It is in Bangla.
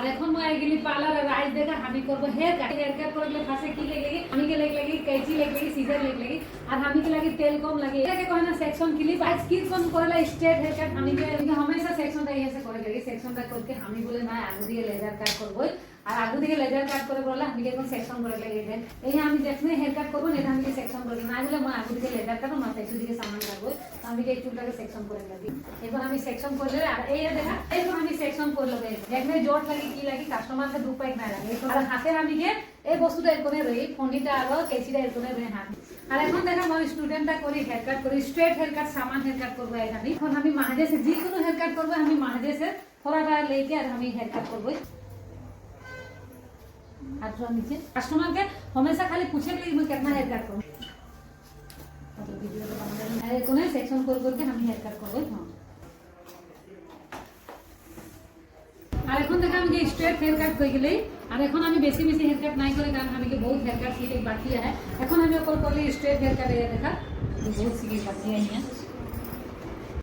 আর এখন মই গেলি পার্লার আর আইজ দেখা আমি করব হেয়ার কাট করলে ফাসে কি লাগেगी আমি के लगेगी कैंची लगेगी सीजर लगेगी और हमी के लगे तेल कम लगे एके कहना ना सेक्शन क्लिप आज की कोन करला स्ट्रेट हेयर काट हमी के हमेशा सेक्शन ता ऐसे करे लगे सेक्शन ता करके हमी बोले ना आगु दिए लेजर काट करबो আর আগু দিকে লেজার কাট করে বললা আমি এখন সেকশন করে লাগিয়ে দেন এই আমি যখনই হেয়ার কাট করব এটা আমি সেকশন করে না বলে মই আগু দিকে লেজার কাটো মাথায় দিকে সামান কাটবো আমি এই চুলটাকে সেকশন করে লাগি এখন আমি সেকশন করলে আর এই দেখা এখন আমি সেকশন করে লবে দেখলে জট লাগি কি লাগি কাস্টমারকে দুপাই না লাগে আর হাতে আমি কে এই বস্তুটা এরকম রই ফোনিটা আর কেচিটা এরকম রই হাত আর এখন দেখা মই স্টুডেন্টটা করি হেয়ার কাট করি স্ট্রেট হেয়ার কাট সামান হেয়ার কাট করব এখানে এখন আমি মাঝে से যে কোনো হেয়ার কাট করব আমি মাঝে से थोड़ा लेके আর আমি হেয়ার কাট করব हाथ थोड़ा नीचे कस्टमर के हमेशा खाली पूछे कि मैं कितना हेयर कट करूं तो वीडियो तो बना है कोने सेक्शन करके हम हेयर कट করব हां আর এখন দেখা আমি যে স্ট্রেট হেয়ার কাট কই গেলে আর এখন আমি বেশি বেশি হেয়ার কাট নাই করে কারণ আমি के बहुत हेयर कट सीखे बाकी है এখন আমি করলে स्ट्रेट हेयर कट দেখা बहुत सीखे बाकी है